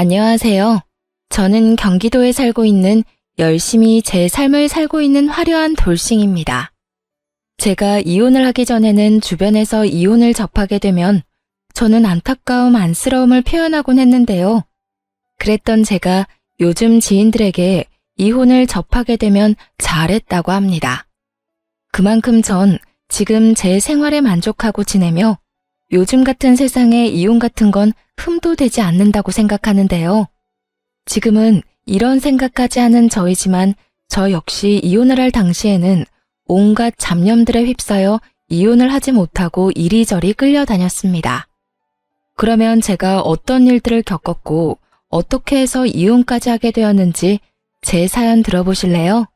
안녕하세요. 저는 경기도에 살고 있는 열심히 제 삶을 살고 있는 화려한 돌싱입니다. 제가 이혼을 하기 전에는 주변에서 이혼을 접하게 되면 저는 안타까움, 안쓰러움을 표현하곤 했는데요. 그랬던 제가 요즘 지인들에게 이혼을 접하게 되면 잘했다고 합니다. 그만큼 전 지금 제 생활에 만족하고 지내며 요즘 같은 세상에 이혼 같은 건 흠도 되지 않는다고 생각하는데요. 지금은 이런 생각까지 하는 저이지만 저 역시 이혼을 할 당시에는 온갖 잡념들에 휩싸여 이혼을 하지 못하고 이리저리 끌려다녔습니다. 그러면 제가 어떤 일들을 겪었고 어떻게 해서 이혼까지 하게 되었는지 제 사연 들어보실래요?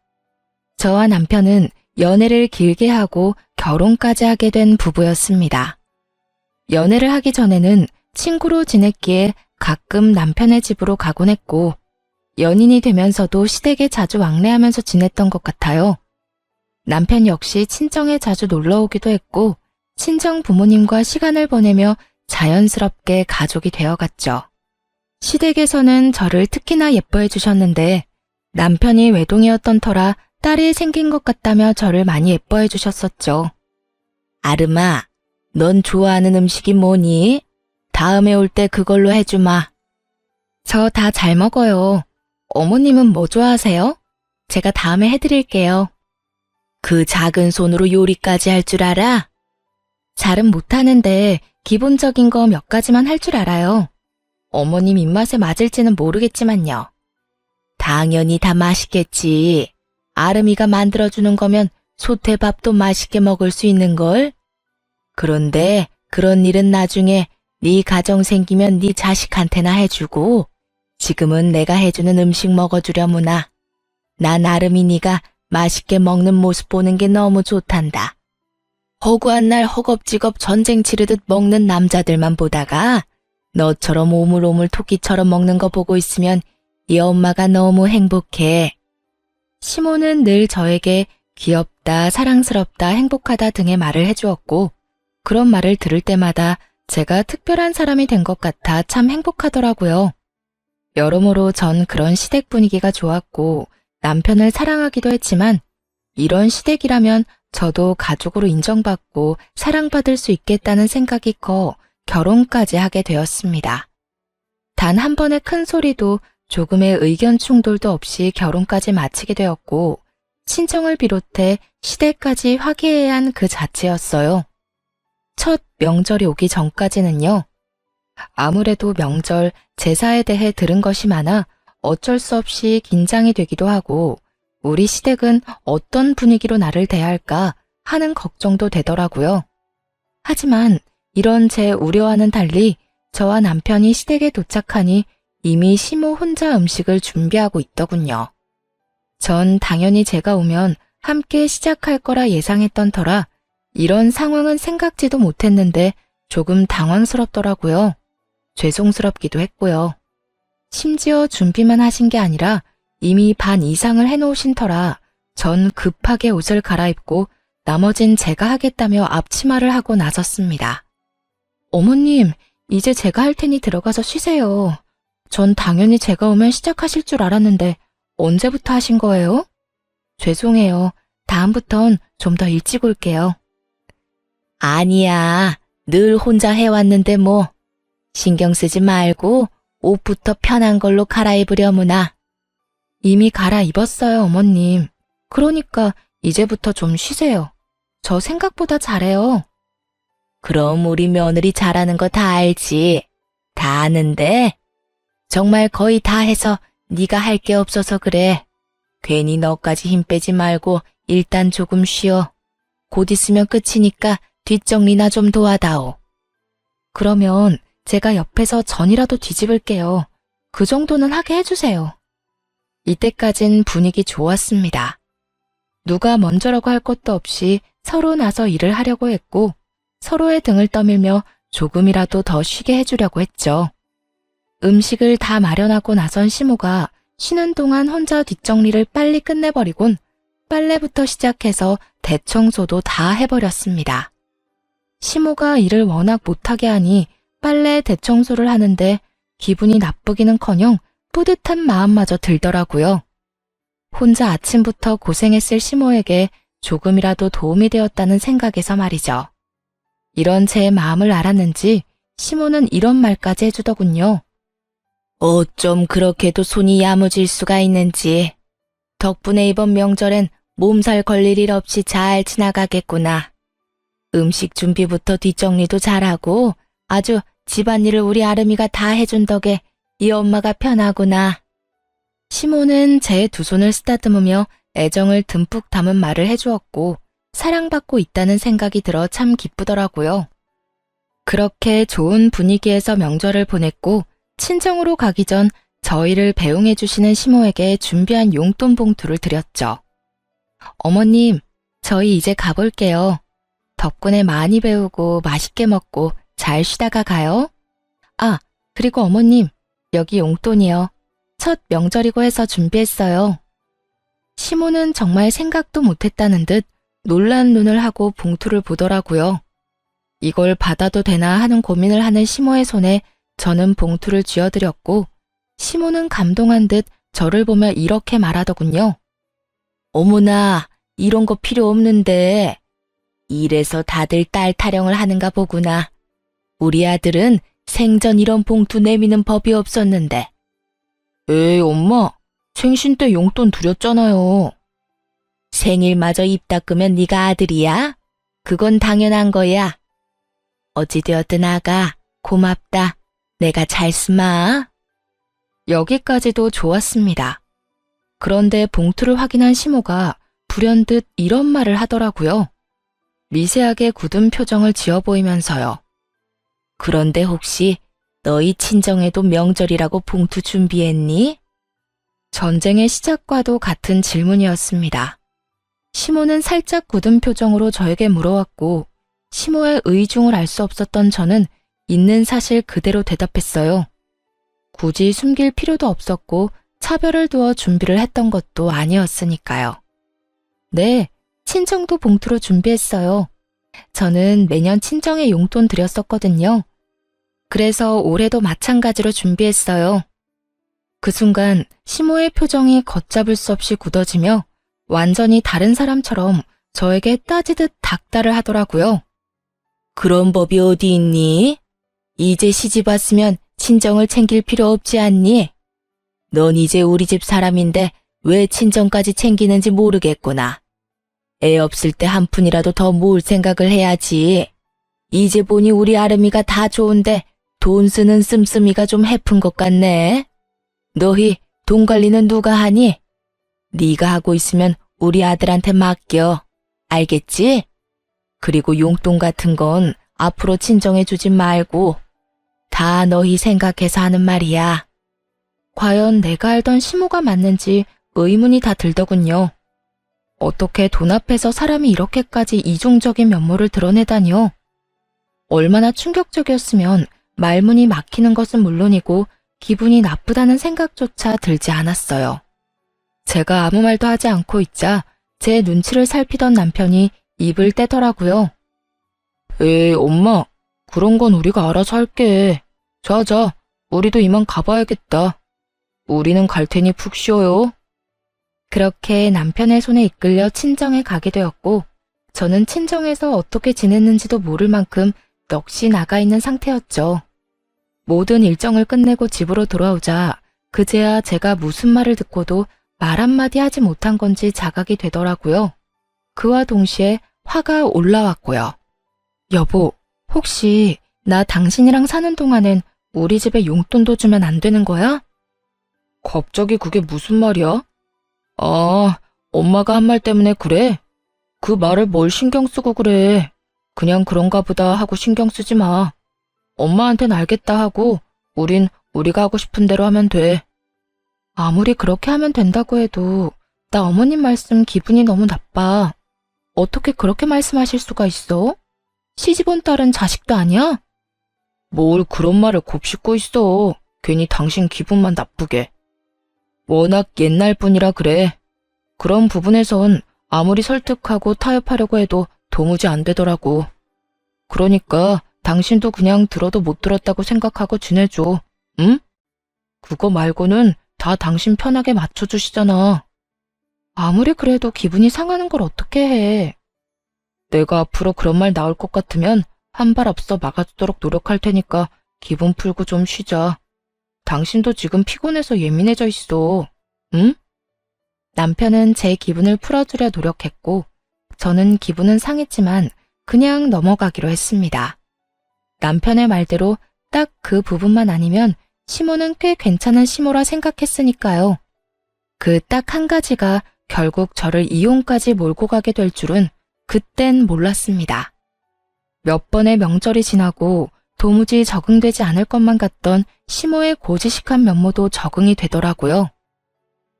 저와 남편은 연애를 길게 하고 결혼까지 하게 된 부부였습니다. 연애를 하기 전에는 친구로 지냈기에 가끔 남편의 집으로 가곤 했고 연인이 되면서도 시댁에 자주 왕래하면서 지냈던 것 같아요. 남편 역시 친정에 자주 놀러 오기도 했고 친정 부모님과 시간을 보내며 자연스럽게 가족이 되어갔죠. 시댁에서는 저를 특히나 예뻐해 주셨는데 남편이 외동이었던 터라 딸이 생긴 것 같다며 저를 많이 예뻐해 주셨었죠. 아름아, 넌 좋아하는 음식이 뭐니? 다음에 올 때 그걸로 해주마. 저 다 잘 먹어요. 어머님은 뭐 좋아하세요? 제가 다음에 해드릴게요. 그 작은 손으로 요리까지 할 줄 알아? 잘은 못하는데 기본적인 거 몇 가지만 할 줄 알아요. 어머님 입맛에 맞을지는 모르겠지만요. 당연히 다 맛있겠지. 아름이가 만들어주는 거면 소태밥도 맛있게 먹을 수 있는걸? 그런데 그런 일은 나중에 네 가정 생기면 네 자식한테나 해주고 지금은 내가 해주는 음식 먹어주려무나. 난 아름이 네가 맛있게 먹는 모습 보는 게 너무 좋단다. 허구한 날 허겁지겁 전쟁 치르듯 먹는 남자들만 보다가 너처럼 오물오물 토끼처럼 먹는 거 보고 있으면 이 엄마가 너무 행복해. 시모는 늘 저에게 귀엽다, 사랑스럽다, 행복하다 등의 말을 해주었고 그런 말을 들을 때마다 제가 특별한 사람이 된 것 같아 참 행복하더라고요. 여러모로 전 그런 시댁 분위기가 좋았고 남편을 사랑하기도 했지만 이런 시댁이라면 저도 가족으로 인정받고 사랑받을 수 있겠다는 생각이 커 결혼까지 하게 되었습니다. 단 한 번의 큰 소리도 조금의 의견 충돌도 없이 결혼까지 마치게 되었고 친정을 비롯해 시댁까지 화기애애한 그 자체였어요. 첫 명절이 오기 전까지는요. 아무래도 명절, 제사에 대해 들은 것이 많아 어쩔 수 없이 긴장이 되기도 하고 우리 시댁은 어떤 분위기로 나를 대할까 하는 걱정도 되더라고요. 하지만 이런 제 우려와는 달리 저와 남편이 시댁에 도착하니 이미 시모 혼자 음식을 준비하고 있더군요. 전 당연히 제가 오면 함께 시작할 거라 예상했던 터라 이런 상황은 생각지도 못했는데 조금 당황스럽더라고요. 죄송스럽기도 했고요. 심지어 준비만 하신 게 아니라 이미 반 이상을 해놓으신 터라 전 급하게 옷을 갈아입고 나머진 제가 하겠다며 앞치마를 하고 나섰습니다. 어머님, 이제 제가 할 테니 들어가서 쉬세요. 전 당연히 제가 오면 시작하실 줄 알았는데 언제부터 하신 거예요? 죄송해요. 다음부턴 좀 더 일찍 올게요. 아니야. 늘 혼자 해왔는데 뭐. 신경 쓰지 말고 옷부터 편한 걸로 갈아입으려무나. 이미 갈아입었어요, 어머님. 그러니까 이제부터 좀 쉬세요. 저 생각보다 잘해요. 그럼 우리 며느리 잘하는 거 다 알지. 다 아는데 정말 거의 다 해서 네가 할 게 없어서 그래. 괜히 너까지 힘 빼지 말고 일단 조금 쉬어. 곧 있으면 끝이니까 뒷정리나 좀 도와다오. 그러면 제가 옆에서 전이라도 뒤집을게요. 그 정도는 하게 해주세요. 이때까진 분위기 좋았습니다. 누가 먼저라고 할 것도 없이 서로 나서 일을 하려고 했고 서로의 등을 떠밀며 조금이라도 더 쉬게 해주려고 했죠. 음식을 다 마련하고 나선 시모가 쉬는 동안 혼자 뒷정리를 빨리 끝내버리곤 빨래부터 시작해서 대청소도 다 해버렸습니다. 시모가 일을 워낙 못하게 하니 빨래 대청소를 하는데 기분이 나쁘기는커녕 뿌듯한 마음마저 들더라고요. 혼자 아침부터 고생했을 시모에게 조금이라도 도움이 되었다는 생각에서 말이죠. 이런 제 마음을 알았는지 시모는 이런 말까지 해주더군요. 어쩜 그렇게도 손이 야무질 수가 있는지. 덕분에 이번 명절엔 몸살 걸릴 일 없이 잘 지나가겠구나. 음식 준비부터 뒷정리도 잘하고 아주 집안일을 우리 아름이가 다 해준 덕에 이 엄마가 편하구나. 시모는 제 두 손을 쓰다듬으며 애정을 듬뿍 담은 말을 해주었고 사랑받고 있다는 생각이 들어 참 기쁘더라고요. 그렇게 좋은 분위기에서 명절을 보냈고 친정으로 가기 전 저희를 배웅해 주시는 시모에게 준비한 용돈 봉투를 드렸죠. 어머님, 저희 이제 가볼게요. 덕분에 많이 배우고 맛있게 먹고 잘 쉬다가 가요. 아, 그리고 어머님, 여기 용돈이요. 첫 명절이고 해서 준비했어요. 시모는 정말 생각도 못했다는 듯 놀란 눈을 하고 봉투를 보더라고요. 이걸 받아도 되나 하는 고민을 하는 시모의 손에 저는 봉투를 쥐어드렸고 시모는 감동한 듯 저를 보며 이렇게 말하더군요. 어머나, 이런 거 필요 없는데. 이래서 다들 딸 타령을 하는가 보구나. 우리 아들은 생전 이런 봉투 내미는 법이 없었는데. 에이, 엄마, 생신 때 용돈 드렸잖아요. 생일마저 입 닦으면 네가 아들이야? 그건 당연한 거야. 어찌되었든 아가, 고맙다. 내가 잘 쓰마. 여기까지도 좋았습니다. 그런데 봉투를 확인한 시모가 불현듯 이런 말을 하더라고요. 미세하게 굳은 표정을 지어 보이면서요. 그런데 혹시 너희 친정에도 명절이라고 봉투 준비했니? 전쟁의 시작과도 같은 질문이었습니다. 시모는 살짝 굳은 표정으로 저에게 물어왔고 시모의 의중을 알 수 없었던 저는 있는 사실 그대로 대답했어요. 굳이 숨길 필요도 없었고 차별을 두어 준비를 했던 것도 아니었으니까요. 네, 친정도 봉투로 준비했어요. 저는 매년 친정에 용돈 드렸었거든요. 그래서 올해도 마찬가지로 준비했어요. 그 순간 시모의 표정이 걷잡을 수 없이 굳어지며 완전히 다른 사람처럼 저에게 따지듯 닥달을 하더라고요. 그런 법이 어디 있니? 이제 시집 왔으면 친정을 챙길 필요 없지 않니? 넌 이제 우리 집 사람인데 왜 친정까지 챙기는지 모르겠구나. 애 없을 때 한 푼이라도 더 모을 생각을 해야지. 이제 보니 우리 아름이가 다 좋은데 돈 쓰는 씀씀이가 좀 해픈 것 같네. 너희 돈 관리는 누가 하니? 네가 하고 있으면 우리 아들한테 맡겨. 알겠지? 그리고 용돈 같은 건 앞으로 친정해 주지 말고 다 너희 생각해서 하는 말이야. 과연 내가 알던 시모가 맞는지 의문이 다 들더군요. 어떻게 돈 앞에서 사람이 이렇게까지 이중적인 면모를 드러내다니요? 얼마나 충격적이었으면 말문이 막히는 것은 물론이고 기분이 나쁘다는 생각조차 들지 않았어요. 제가 아무 말도 하지 않고 있자 제 눈치를 살피던 남편이 입을 떼더라고요. 에이, 엄마, 그런 건 우리가 알아서 할게. 자자, 우리도 이만 가봐야겠다. 우리는 갈 테니 푹 쉬어요. 그렇게 남편의 손에 이끌려 친정에 가게 되었고 저는 친정에서 어떻게 지냈는지도 모를 만큼 넋이 나가 있는 상태였죠. 모든 일정을 끝내고 집으로 돌아오자 그제야 제가 무슨 말을 듣고도 말 한마디 하지 못한 건지 자각이 되더라고요. 그와 동시에 화가 올라왔고요. 여보, 혹시 나 당신이랑 사는 동안엔 우리 집에 용돈도 주면 안 되는 거야? 갑자기 그게 무슨 말이야? 아, 엄마가 한 말 때문에 그래? 그 말을 뭘 신경 쓰고 그래. 그냥 그런가 보다 하고 신경 쓰지 마. 엄마한텐 알겠다 하고 우린 우리가 하고 싶은 대로 하면 돼. 아무리 그렇게 하면 된다고 해도 나 어머님 말씀 기분이 너무 나빠. 어떻게 그렇게 말씀하실 수가 있어? 시집 온 딸은 자식도 아니야? 뭘 그런 말을 곱씹고 있어. 괜히 당신 기분만 나쁘게. 워낙 옛날 분이라 그래. 그런 부분에선 아무리 설득하고 타협하려고 해도 도무지 안 되더라고. 그러니까 당신도 그냥 들어도 못 들었다고 생각하고 지내줘. 응? 그거 말고는 다 당신 편하게 맞춰주시잖아. 아무리 그래도 기분이 상하는 걸 어떻게 해. 내가 앞으로 그런 말 나올 것 같으면 한 발 앞서 막아주도록 노력할 테니까 기분 풀고 좀 쉬자. 당신도 지금 피곤해서 예민해져 있어. 응? 남편은 제 기분을 풀어주려 노력했고 저는 기분은 상했지만 그냥 넘어가기로 했습니다. 남편의 말대로 딱 그 부분만 아니면 시모는 꽤 괜찮은 시모라 생각했으니까요. 그 딱 한 가지가 결국 저를 이혼까지 몰고 가게 될 줄은 그땐 몰랐습니다. 몇 번의 명절이 지나고 도무지 적응되지 않을 것만 같던 시모의 고지식한 면모도 적응이 되더라고요.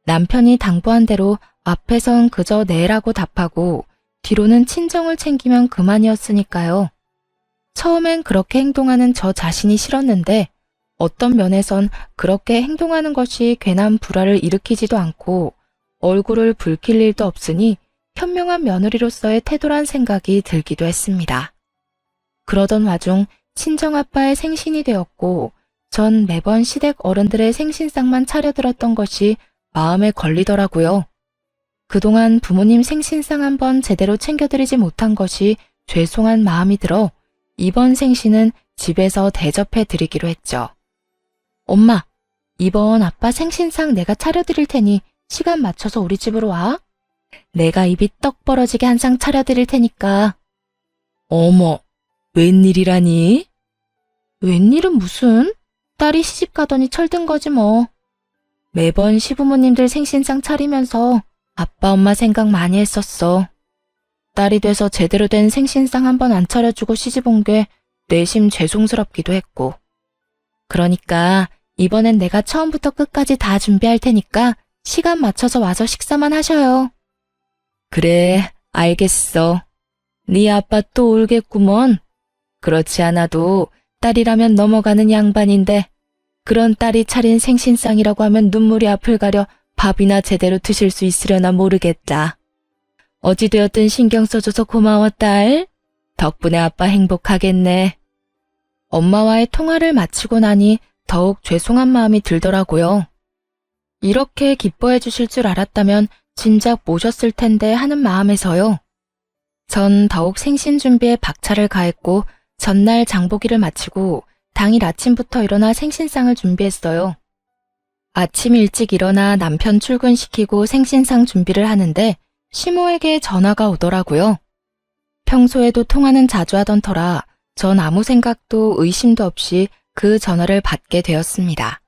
남편이 당부한 대로 앞에선 그저 네라고 답하고 뒤로는 친정을 챙기면 그만이었으니까요. 처음엔 그렇게 행동하는 저 자신이 싫었는데 어떤 면에선 그렇게 행동하는 것이 괜한 불화를 일으키지도 않고 얼굴을 붉힐 일도 없으니 현명한 며느리로서의 태도란 생각이 들기도 했습니다. 그러던 와중 친정아빠의 생신이 되었고 전 매번 시댁 어른들의 생신상만 차려들었던 것이 마음에 걸리더라고요. 그동안 부모님 생신상 한번 제대로 챙겨드리지 못한 것이 죄송한 마음이 들어 이번 생신은 집에서 대접해 드리기로 했죠. 엄마, 이번 아빠 생신상 내가 차려드릴 테니 시간 맞춰서 우리 집으로 와. 내가 입이 떡 벌어지게 한 상 차려드릴 테니까. 어머, 웬일이라니? 웬일은 무슨? 딸이 시집 가더니 철든 거지 뭐. 매번 시부모님들 생신상 차리면서 아빠 엄마 생각 많이 했었어. 딸이 돼서 제대로 된 생신상 한번 안 차려주고 시집 온 게 내심 죄송스럽기도 했고. 그러니까 이번엔 내가 처음부터 끝까지 다 준비할 테니까 시간 맞춰서 와서 식사만 하셔요. 그래, 알겠어. 네 아빠 또 울겠구먼. 그렇지 않아도 딸이라면 넘어가는 양반인데 그런 딸이 차린 생신상이라고 하면 눈물이 앞을 가려 밥이나 제대로 드실 수 있으려나 모르겠다. 어찌되었든 신경 써줘서 고마워, 딸. 덕분에 아빠 행복하겠네. 엄마와의 통화를 마치고 나니 더욱 죄송한 마음이 들더라고요. 이렇게 기뻐해 주실 줄 알았다면 진작 모셨을 텐데 하는 마음에서요. 전 더욱 생신 준비에 박차를 가했고 전날 장보기를 마치고 당일 아침부터 일어나 생신상을 준비했어요. 아침 일찍 일어나 남편 출근시키고 생신상 준비를 하는데 시모에게 전화가 오더라고요. 평소에도 통화는 자주 하던 터라 전 아무 생각도 의심도 없이 그 전화를 받게 되었습니다.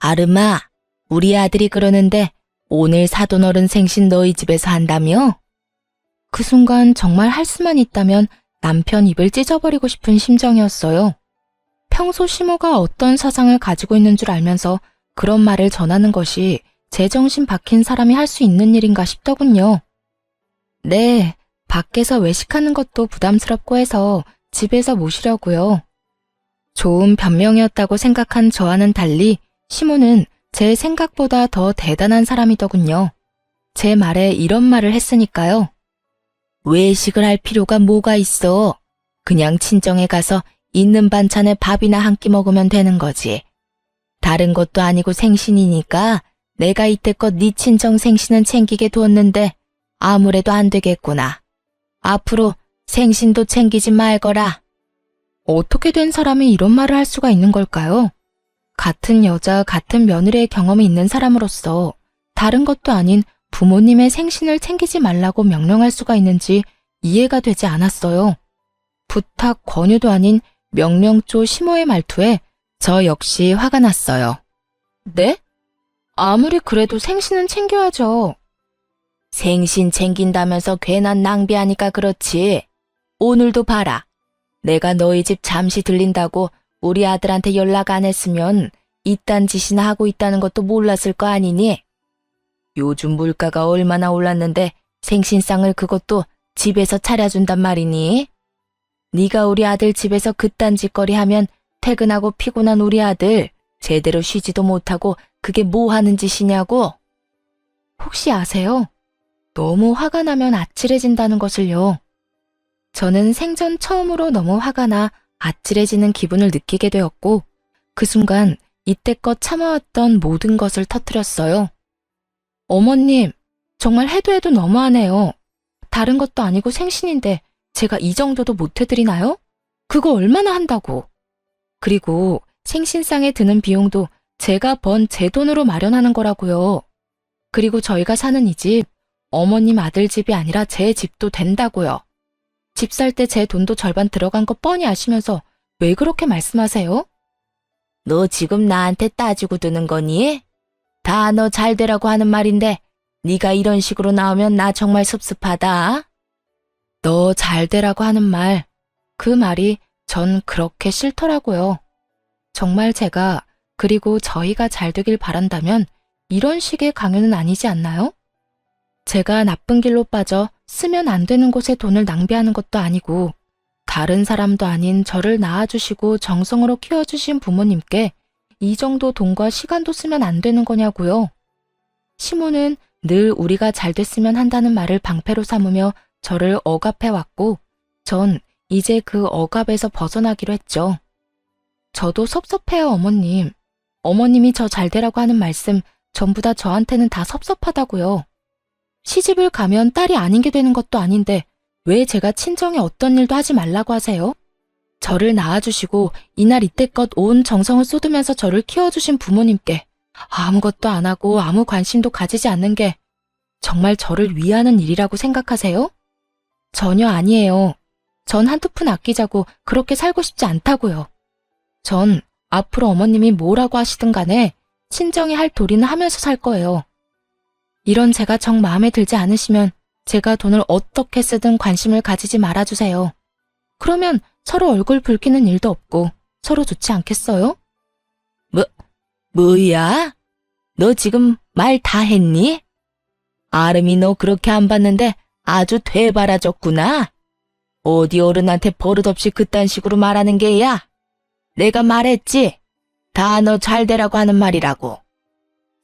아름아, 우리 아들이 그러는데 오늘 사돈어른 생신 너희 집에서 한다며? 그 순간 정말 할 수만 있다면 남편 입을 찢어버리고 싶은 심정이었어요. 평소 시모가 어떤 사상을 가지고 있는 줄 알면서 그런 말을 전하는 것이 제정신 박힌 사람이 할 수 있는 일인가 싶더군요. 네, 밖에서 외식하는 것도 부담스럽고 해서 집에서 모시려고요. 좋은 변명이었다고 생각한 저와는 달리 시모는 제 생각보다 더 대단한 사람이더군요. 제 말에 이런 말을 했으니까요. 외식을 할 필요가 뭐가 있어. 그냥 친정에 가서 있는 반찬에 밥이나 한 끼 먹으면 되는 거지. 다른 것도 아니고 생신이니까 내가 이때껏 네 친정 생신은 챙기게 두었는데 아무래도 안 되겠구나. 앞으로 생신도 챙기지 말거라. 어떻게 된 사람이 이런 말을 할 수가 있는 걸까요? 같은 여자, 같은 며느리의 경험이 있는 사람으로서 다른 것도 아닌 부모님의 생신을 챙기지 말라고 명령할 수가 있는지 이해가 되지 않았어요. 부탁, 권유도 아닌 명령조 시모의 말투에 저 역시 화가 났어요. 네? 아무리 그래도 생신은 챙겨야죠. 생신 챙긴다면서 괜한 낭비하니까 그렇지. 오늘도 봐라. 내가 너희 집 잠시 들린다고 우리 아들한테 연락 안 했으면 이딴 짓이나 하고 있다는 것도 몰랐을 거 아니니? 요즘 물가가 얼마나 올랐는데 생신상을 그것도 집에서 차려준단 말이니? 네가 우리 아들 집에서 그딴 짓거리 하면 퇴근하고 피곤한 우리 아들 제대로 쉬지도 못하고 그게 뭐 하는 짓이냐고? 혹시 아세요? 너무 화가 나면 아찔해진다는 것을요. 저는 생전 처음으로 너무 화가 나 아찔해지는 기분을 느끼게 되었고 그 순간 이때껏 참아왔던 모든 것을 터뜨렸어요. 어머님, 정말 해도 해도 너무하네요. 다른 것도 아니고 생신인데 제가 이 정도도 못 해드리나요? 그거 얼마나 한다고. 그리고 생신상에 드는 비용도 제가 번 제 돈으로 마련하는 거라고요. 그리고 저희가 사는 이 집, 어머님 아들 집이 아니라 제 집도 된다고요. 집 살 때 제 돈도 절반 들어간 거 뻔히 아시면서 왜 그렇게 말씀하세요? 너 지금 나한테 따지고 드는 거니? 다 너 잘 되라고 하는 말인데 네가 이런 식으로 나오면 나 정말 섭섭하다. 너 잘 되라고 하는 말, 그 말이 전 그렇게 싫더라고요. 정말 제가 그리고 저희가 잘 되길 바란다면 이런 식의 강요는 아니지 않나요? 제가 나쁜 길로 빠져 쓰면 안 되는 곳에 돈을 낭비하는 것도 아니고 다른 사람도 아닌 저를 낳아주시고 정성으로 키워주신 부모님께 이 정도 돈과 시간도 쓰면 안 되는 거냐고요. 시모는 늘 우리가 잘 됐으면 한다는 말을 방패로 삼으며 저를 억압해왔고 전 이제 그 억압에서 벗어나기로 했죠. 저도 섭섭해요, 어머님. 어머님이 저 잘 되라고 하는 말씀 전부 다 저한테는 다 섭섭하다고요. 시집을 가면 딸이 아닌 게 되는 것도 아닌데 왜 제가 친정에 어떤 일도 하지 말라고 하세요? 저를 낳아주시고 이날 이때껏 온 정성을 쏟으면서 저를 키워주신 부모님께 아무것도 안 하고 아무 관심도 가지지 않는 게 정말 저를 위하는 일이라고 생각하세요? 전혀 아니에요. 전 한두 푼 아끼자고 그렇게 살고 싶지 않다고요. 전 앞으로 어머님이 뭐라고 하시든 간에 친정이 할 도리는 하면서 살 거예요. 이런 제가 정 마음에 들지 않으시면 제가 돈을 어떻게 쓰든 관심을 가지지 말아주세요. 그러면 서로 얼굴 붉히는 일도 없고 서로 좋지 않겠어요? 뭐야? 너 지금 말 다 했니? 아름이 너 그렇게 안 봤는데 아주 되바라졌구나. 어디 어른한테 버릇없이 그딴 식으로 말하는 게야? 내가 말했지? 다 너 잘 되라고 하는 말이라고.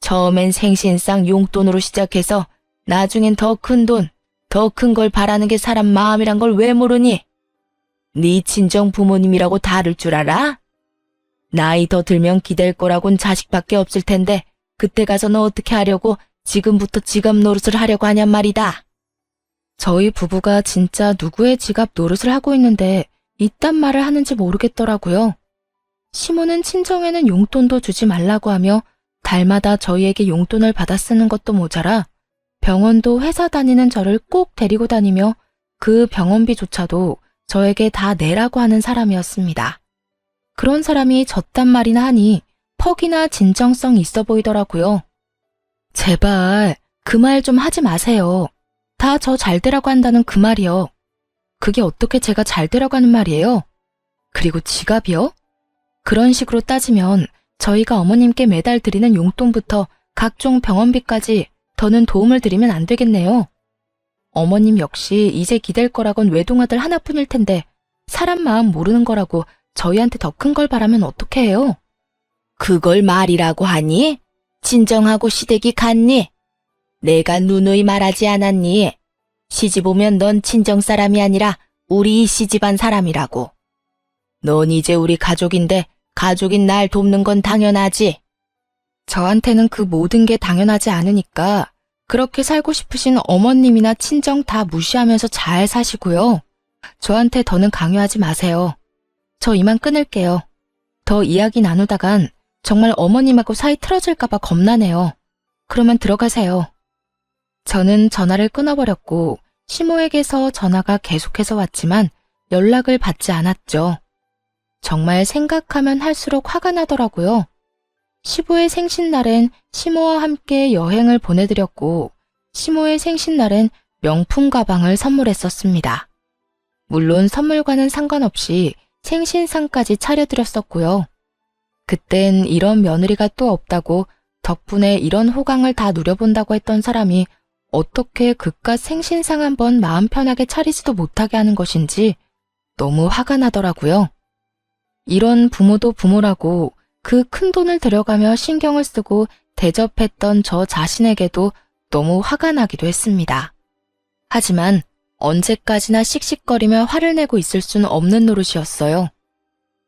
처음엔 생신상 용돈으로 시작해서 나중엔 더 큰 돈, 더 큰 걸 바라는 게 사람 마음이란 걸 왜 모르니? 네 친정 부모님이라고 다를 줄 알아? 나이 더 들면 기댈 거라곤 자식밖에 없을 텐데 그때 가서 너 어떻게 하려고 지금부터 지갑 노릇을 하려고 하냔 말이다. 저희 부부가 진짜 누구의 지갑 노릇을 하고 있는데 이딴 말을 하는지 모르겠더라고요. 시모는 친정에는 용돈도 주지 말라고 하며 달마다 저희에게 용돈을 받아 쓰는 것도 모자라 병원도 회사 다니는 저를 꼭 데리고 다니며 그 병원비조차도 저에게 다 내라고 하는 사람이었습니다. 그런 사람이 저딴 말이나 하니 퍽이나 진정성 있어 보이더라고요. 제발 그 말 좀 하지 마세요. 다 저 잘 되라고 한다는 그 말이요. 그게 어떻게 제가 잘 되라고 하는 말이에요? 그리고 지갑이요? 그런 식으로 따지면 저희가 어머님께 매달 드리는 용돈부터 각종 병원비까지 더는 도움을 드리면 안 되겠네요. 어머님 역시 이제 기댈 거라곤 외동아들 하나뿐일 텐데 사람 마음 모르는 거라고 저희한테 더 큰 걸 바라면 어떻게 해요? 그걸 말이라고 하니? 진정하고 시댁이 갔니? 내가 누누이 말하지 않았니? 시집 오면 넌 친정 사람이 아니라 우리 이 시집안 사람이라고. 넌 이제 우리 가족인데 가족인 날 돕는 건 당연하지. 저한테는 그 모든 게 당연하지 않으니까 그렇게 살고 싶으신 어머님이나 친정 다 무시하면서 잘 사시고요. 저한테 더는 강요하지 마세요. 저 이만 끊을게요. 더 이야기 나누다간 정말 어머님하고 사이 틀어질까봐 겁나네요. 그러면 들어가세요. 저는 전화를 끊어버렸고 시모에게서 전화가 계속해서 왔지만 연락을 받지 않았죠. 정말 생각하면 할수록 화가 나더라고요. 시부의 생신날엔 시모와 함께 여행을 보내드렸고 시모의 생신날엔 명품 가방을 선물했었습니다. 물론 선물과는 상관없이 생신상까지 차려드렸었고요. 그땐 이런 며느리가 또 없다고 덕분에 이런 호강을 다 누려본다고 했던 사람이 어떻게 그깟 생신상 한번 마음 편하게 차리지도 못하게 하는 것인지 너무 화가 나더라고요. 이런 부모도 부모라고 그 큰 돈을 들여가며 신경을 쓰고 대접했던 저 자신에게도 너무 화가 나기도 했습니다. 하지만 언제까지나 씩씩거리며 화를 내고 있을 수는 없는 노릇이었어요.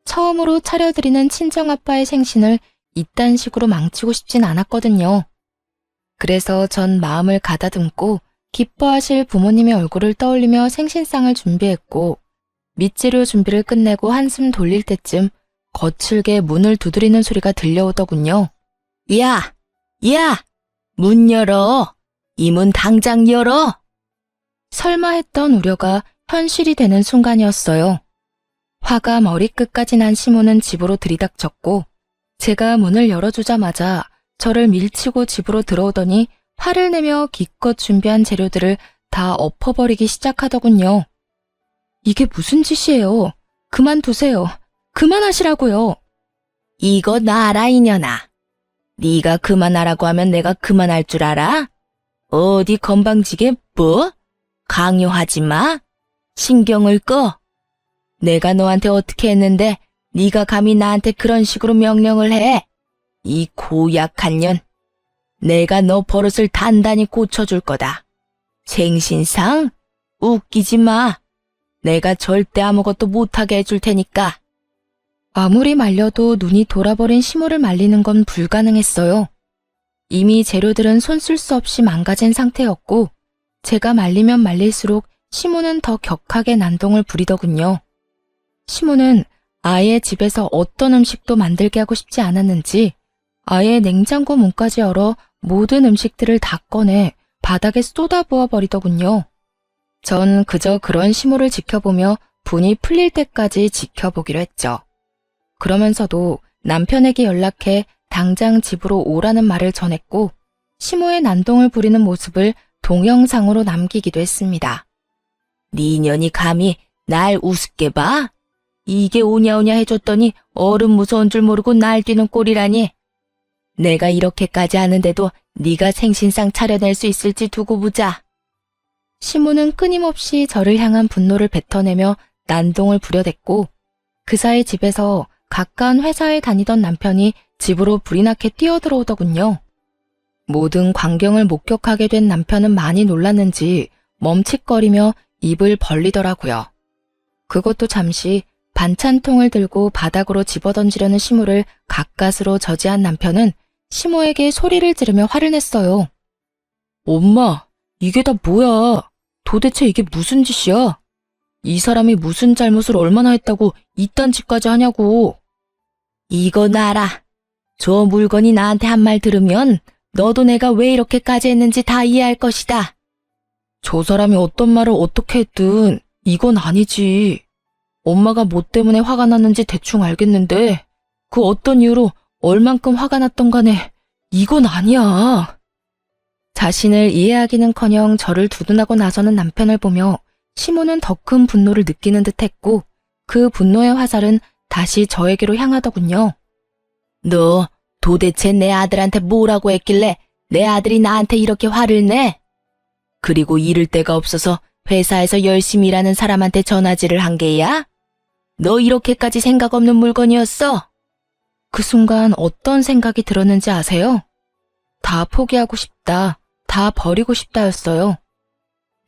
처음으로 차려드리는 친정아빠의 생신을 이딴 식으로 망치고 싶진 않았거든요. 그래서 전 마음을 가다듬고 기뻐하실 부모님의 얼굴을 떠올리며 생신상을 준비했고, 밑재료 준비를 끝내고 한숨 돌릴 때쯤 거칠게 문을 두드리는 소리가 들려오더군요. 야! 야! 문 열어! 이 문 당장 열어! 설마 했던 우려가 현실이 되는 순간이었어요. 화가 머리끝까지 난 시모는 집으로 들이닥쳤고, 제가 문을 열어주자마자 저를 밀치고 집으로 들어오더니 화를 내며 기껏 준비한 재료들을 다 엎어버리기 시작하더군요. 이게 무슨 짓이에요? 그만두세요. 그만하시라고요. 이거 놔라 이년아. 네가 그만하라고 하면 내가 그만할 줄 알아? 어디 건방지게 뭐? 강요하지 마. 신경을 꺼. 내가 너한테 어떻게 했는데 네가 감히 나한테 그런 식으로 명령을 해. 이 고약한 년. 내가 너 버릇을 단단히 고쳐줄 거다. 생신상? 웃기지 마. 내가 절대 아무것도 못하게 해줄 테니까. 아무리 말려도 눈이 돌아버린 시모를 말리는 건 불가능했어요. 이미 재료들은 손 쓸 수 없이 망가진 상태였고, 제가 말리면 말릴수록 시모는 더 격하게 난동을 부리더군요. 시모는 아예 집에서 어떤 음식도 만들게 하고 싶지 않았는지 아예 냉장고 문까지 열어 모든 음식들을 다 꺼내 바닥에 쏟아부어 버리더군요. 전 그저 그런 시모를 지켜보며 분이 풀릴 때까지 지켜보기로 했죠. 그러면서도 남편에게 연락해 당장 집으로 오라는 말을 전했고, 시모의 난동을 부리는 모습을 동영상으로 남기기도 했습니다. 네 년이 감히 날 우습게 봐? 이게 오냐오냐 해줬더니 어른 무서운 줄 모르고 날뛰는 꼴이라니. 내가 이렇게까지 하는데도 네가 생신상 차려낼 수 있을지 두고 보자. 시모는 끊임없이 저를 향한 분노를 뱉어내며 난동을 부려댔고, 그 사이 집에서 가까운 회사에 다니던 남편이 집으로 불이 나게 뛰어들어오더군요. 모든 광경을 목격하게 된 남편은 많이 놀랐는지 멈칫거리며 입을 벌리더라고요. 그것도 잠시 반찬통을 들고 바닥으로 집어던지려는 시모를 가까스로 저지한 남편은 시모에게 소리를 지르며 화를 냈어요. 엄마, 이게 다 뭐야? 도대체 이게 무슨 짓이야? 이 사람이 무슨 잘못을 얼마나 했다고 이딴 짓까지 하냐고. 이거 놔라. 저 물건이 나한테 한 말 들으면 너도 내가 왜 이렇게까지 했는지 다 이해할 것이다. 저 사람이 어떤 말을 어떻게 했든 이건 아니지. 엄마가 뭐 때문에 화가 났는지 대충 알겠는데 그 어떤 이유로 얼만큼 화가 났던 간에 이건 아니야. 자신을 이해하기는커녕 저를 두둔하고 나서는 남편을 보며 시모는 더 큰 분노를 느끼는 듯했고, 그 분노의 화살은 다시 저에게로 향하더군요. 너 도대체 내 아들한테 뭐라고 했길래 내 아들이 나한테 이렇게 화를 내? 그리고 이를 데가 없어서 회사에서 열심히 일하는 사람한테 전화질을 한 게야? 너 이렇게까지 생각 없는 물건이었어? 그 순간 어떤 생각이 들었는지 아세요? 다 포기하고 싶다, 다 버리고 싶다였어요.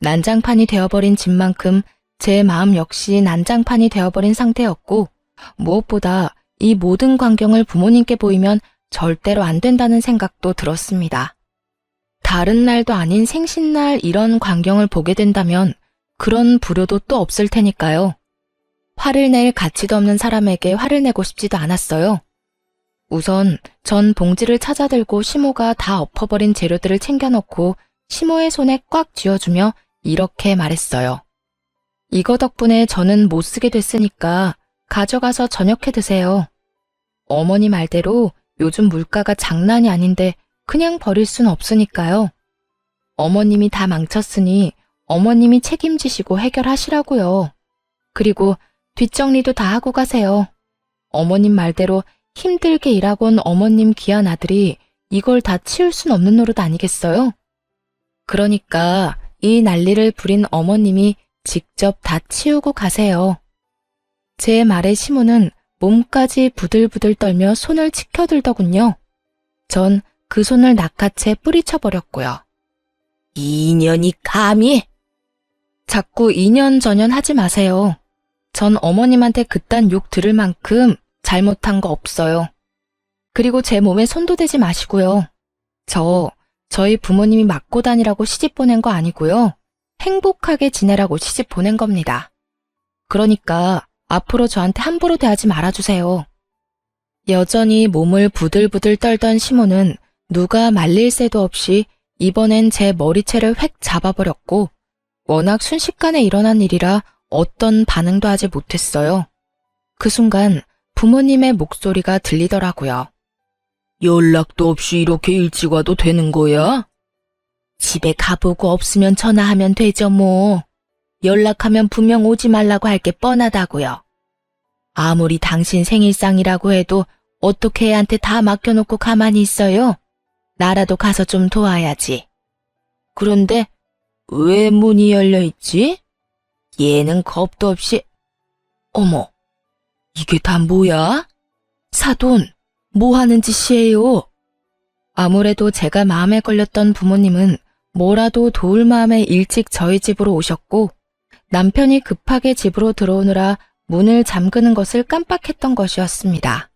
난장판이 되어버린 집만큼 제 마음 역시 난장판이 되어버린 상태였고, 무엇보다 이 모든 광경을 부모님께 보이면 절대로 안 된다는 생각도 들었습니다. 다른 날도 아닌 생신날 이런 광경을 보게 된다면 그런 불효도 또 없을 테니까요. 화를 낼 가치도 없는 사람에게 화를 내고 싶지도 않았어요. 우선 전 봉지를 찾아들고 시모가 다 엎어버린 재료들을 챙겨넣고 시모의 손에 꽉 쥐어주며 이렇게 말했어요. 이거 덕분에 저는 못 쓰게 됐으니까 가져가서 저녁해 드세요. 어머니 말대로 요즘 물가가 장난이 아닌데 그냥 버릴 순 없으니까요. 어머님이 다 망쳤으니 어머님이 책임지시고 해결하시라고요. 그리고 뒷정리도 다 하고 가세요. 어머님 말대로 힘들게 일하고 온 어머님 귀한 아들이 이걸 다 치울 순 없는 노릇 아니겠어요? 그러니까 이 난리를 부린 어머님이 직접 다 치우고 가세요. 제 말에 시모는 몸까지 부들부들 떨며 손을 치켜들더군요. 전 그 손을 낚아채 뿌리쳐버렸고요. 이년이 감히! 자꾸 이년저년 하지 마세요. 전 어머님한테 그딴 욕 들을 만큼 잘못한 거 없어요. 그리고 제 몸에 손도 대지 마시고요. 저희 부모님이 맞고 다니라고 시집 보낸 거 아니고요. 행복하게 지내라고 시집 보낸 겁니다. 그러니까 앞으로 저한테 함부로 대하지 말아주세요. 여전히 몸을 부들부들 떨던 시모는 누가 말릴 새도 없이 이번엔 제 머리채를 획 잡아버렸고 워낙 순식간에 일어난 일이라 어떤 반응도 하지 못했어요. 그 순간 부모님의 목소리가 들리더라고요. 연락도 없이 이렇게 일찍 와도 되는 거야? 집에 가보고 없으면 전화하면 되죠 뭐. 연락하면 분명 오지 말라고 할 게 뻔하다고요. 아무리 당신 생일상이라고 해도 어떻게 애한테 다 맡겨놓고 가만히 있어요? 나라도 가서 좀 도와야지. 그런데 왜 문이 열려있지? 얘는 겁도 없이... 어머, 이게 다 뭐야? 사돈, 뭐 하는 짓이에요? 아무래도 제가 마음에 걸렸던 부모님은 뭐라도 도울 마음에 일찍 저희 집으로 오셨고 남편이 급하게 집으로 들어오느라 문을 잠그는 것을 깜빡했던 것이었습니다.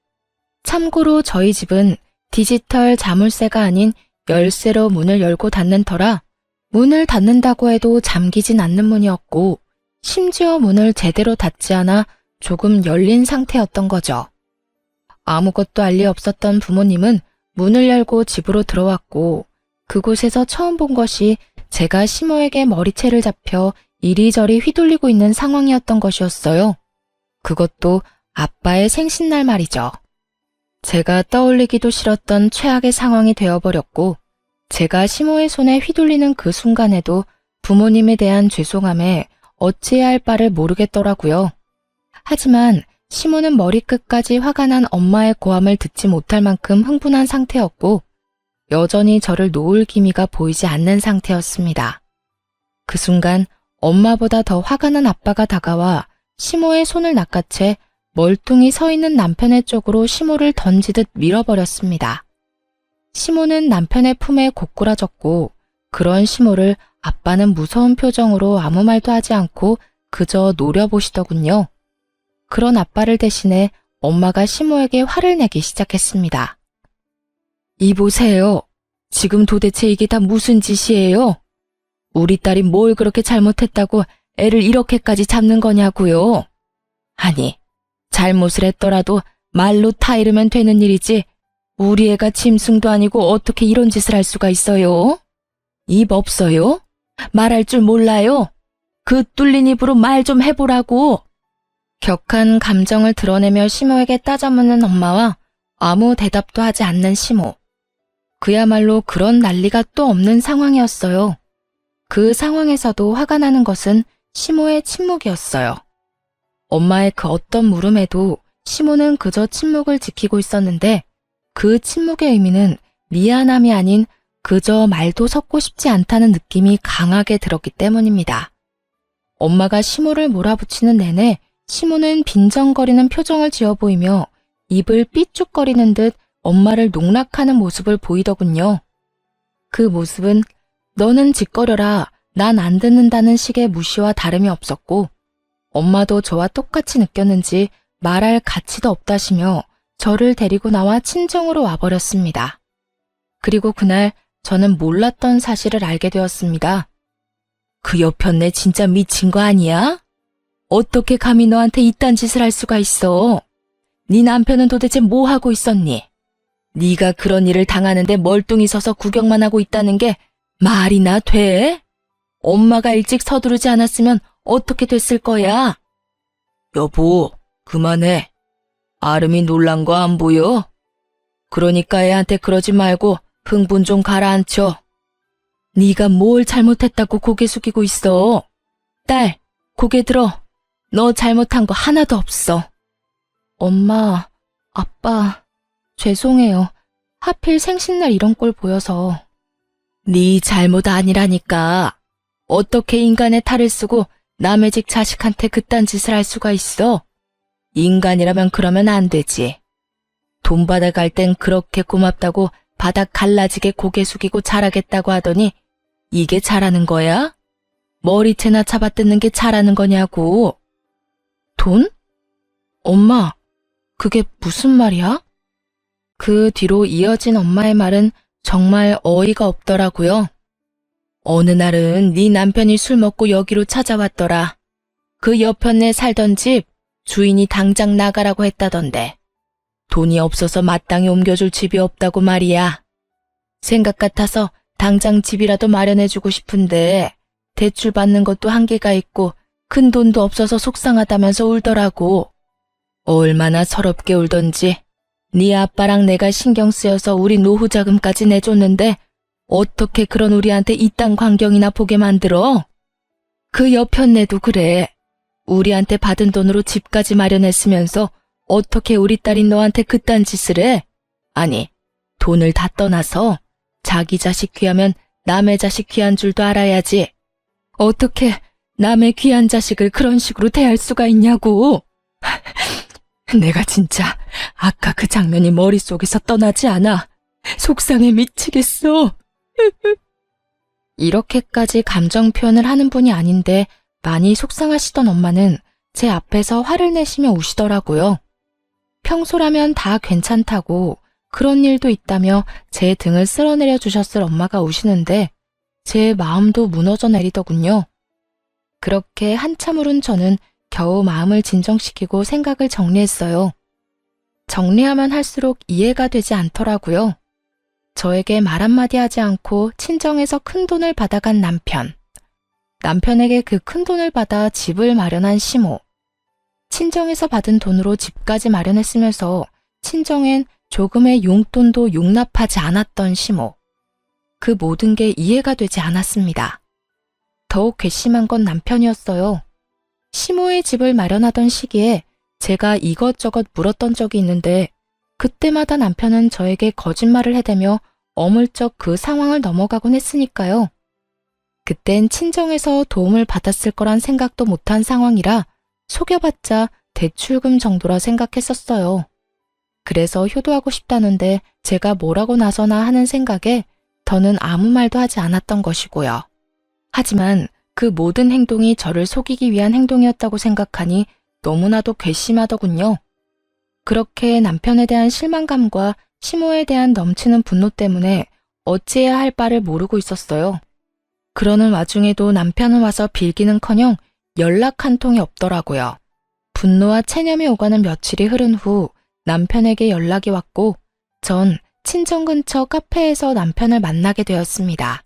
참고로 저희 집은 디지털 자물쇠가 아닌 열쇠로 문을 열고 닫는 터라 문을 닫는다고 해도 잠기진 않는 문이었고 심지어 문을 제대로 닫지 않아 조금 열린 상태였던 거죠. 아무것도 알 리 없었던 부모님은 문을 열고 집으로 들어왔고 그곳에서 처음 본 것이 제가 시모에게 머리채를 잡혀 이리저리 휘둘리고 있는 상황이었던 것이었어요. 그것도 아빠의 생신날 말이죠. 제가 떠올리기도 싫었던 최악의 상황이 되어버렸고 제가 시모의 손에 휘둘리는 그 순간에도 부모님에 대한 죄송함에 어찌해야 할 바를 모르겠더라고요. 하지만 시모는 머리끝까지 화가 난 엄마의 고함을 듣지 못할 만큼 흥분한 상태였고 여전히 저를 놓을 기미가 보이지 않는 상태였습니다. 그 순간 엄마보다 더 화가 난 아빠가 다가와 시모의 손을 낚아채 멀뚱히 서 있는 남편의 쪽으로 시모를 던지듯 밀어버렸습니다. 시모는 남편의 품에 고꾸라졌고 그런 시모를 아빠는 무서운 표정으로 아무 말도 하지 않고 그저 노려보시더군요. 그런 아빠를 대신해 엄마가 시모에게 화를 내기 시작했습니다. 이보세요. 지금 도대체 이게 다 무슨 짓이에요? 우리 딸이 뭘 그렇게 잘못했다고 애를 이렇게까지 잡는 거냐고요? 아니, 잘못을 했더라도 말로 타이르면 되는 일이지 우리 애가 짐승도 아니고 어떻게 이런 짓을 할 수가 있어요? 입 없어요? 말할 줄 몰라요? 그 뚫린 입으로 말 좀 해보라고. 격한 감정을 드러내며 시모에게 따져묻는 엄마와 아무 대답도 하지 않는 시모. 그야말로 그런 난리가 또 없는 상황이었어요. 그 상황에서도 화가 나는 것은 시모의 침묵이었어요. 엄마의 그 어떤 물음에도 시모는 그저 침묵을 지키고 있었는데 그 침묵의 의미는 미안함이 아닌 그저 말도 섞고 싶지 않다는 느낌이 강하게 들었기 때문입니다. 엄마가 시모를 몰아붙이는 내내 시모는 빈정거리는 표정을 지어 보이며 입을 삐죽거리는 듯 엄마를 농락하는 모습을 보이더군요. 그 모습은 너는 짓거려라, 난 안 듣는다는 식의 무시와 다름이 없었고 엄마도 저와 똑같이 느꼈는지 말할 가치도 없다시며 저를 데리고 나와 친정으로 와버렸습니다. 그리고 그날 저는 몰랐던 사실을 알게 되었습니다. 그 여편네 진짜 미친 거 아니야? 어떻게 감히 너한테 이딴 짓을 할 수가 있어? 네 남편은 도대체 뭐 하고 있었니? 네가 그런 일을 당하는데 멀뚱히 서서 구경만 하고 있다는 게 말이나 돼? 엄마가 일찍 서두르지 않았으면 어떻게 됐을 거야? 여보, 그만해. 아름이 놀란 거 안 보여? 그러니까 애한테 그러지 말고 흥분 좀 가라앉혀. 네가 뭘 잘못했다고 고개 숙이고 있어? 딸, 고개 들어. 너 잘못한 거 하나도 없어. 엄마, 아빠, 죄송해요. 하필 생신날 이런 꼴 보여서. 네 잘못 아니라니까. 어떻게 인간의 탈을 쓰고 남의 집 자식한테 그딴 짓을 할 수가 있어? 인간이라면 그러면 안 되지. 돈 받아갈 땐 그렇게 고맙다고 바닥 갈라지게 고개 숙이고 잘하겠다고 하더니 이게 잘하는 거야? 머리채나 잡아뜯는 게 잘하는 거냐고. 돈? 엄마, 그게 무슨 말이야? 그 뒤로 이어진 엄마의 말은 정말 어이가 없더라고요. 어느 날은 네 남편이 술 먹고 여기로 찾아왔더라. 그 옆편에 살던 집 주인이 당장 나가라고 했다던데. 돈이 없어서 마땅히 옮겨줄 집이 없다고 말이야. 생각 같아서 당장 집이라도 마련해주고 싶은데 대출 받는 것도 한계가 있고 큰 돈도 없어서 속상하다면서 울더라고. 얼마나 서럽게 울던지. 네 아빠랑 내가 신경 쓰여서 우리 노후 자금까지 내줬는데 어떻게 그런 우리한테 이딴 광경이나 보게 만들어? 그 옆편네도 그래. 우리한테 받은 돈으로 집까지 마련했으면서 어떻게 우리 딸인 너한테 그딴 짓을 해? 아니, 돈을 다 떠나서 자기 자식 귀하면 남의 자식 귀한 줄도 알아야지. 어떻게 남의 귀한 자식을 그런 식으로 대할 수가 있냐고. 내가 진짜 아까 그 장면이 머릿속에서 떠나지 않아. 속상해 미치겠어. 이렇게까지 감정 표현을 하는 분이 아닌데 많이 속상하시던 엄마는 제 앞에서 화를 내시며 우시더라고요. 평소라면 다 괜찮다고 그런 일도 있다며 제 등을 쓸어내려 주셨을 엄마가 우시는데 제 마음도 무너져 내리더군요. 그렇게 한참 울은 저는 겨우 마음을 진정시키고 생각을 정리했어요. 정리하면 할수록 이해가 되지 않더라고요. 저에게 말 한마디 하지 않고 친정에서 큰 돈을 받아간 남편. 남편에게 그 큰 돈을 받아 집을 마련한 시모. 친정에서 받은 돈으로 집까지 마련했으면서 친정엔 조금의 용돈도 용납하지 않았던 시모. 그 모든 게 이해가 되지 않았습니다. 더욱 괘씸한 건 남편이었어요. 시모의 집을 마련하던 시기에 제가 이것저것 물었던 적이 있는데 그때마다 남편은 저에게 거짓말을 해대며 어물쩍 그 상황을 넘어가곤 했으니까요. 그땐 친정에서 도움을 받았을 거란 생각도 못한 상황이라 속여봤자 대출금 정도라 생각했었어요. 그래서 효도하고 싶다는데 제가 뭐라고 나서나 하는 생각에 더는 아무 말도 하지 않았던 것이고요. 하지만 그 모든 행동이 저를 속이기 위한 행동이었다고 생각하니 너무나도 괘씸하더군요. 그렇게 남편에 대한 실망감과 시모에 대한 넘치는 분노 때문에 어찌해야 할 바를 모르고 있었어요. 그러는 와중에도 남편은 와서 빌기는커녕 연락 한 통이 없더라고요. 분노와 체념이 오가는 며칠이 흐른 후 남편에게 연락이 왔고 전 친정 근처 카페에서 남편을 만나게 되었습니다.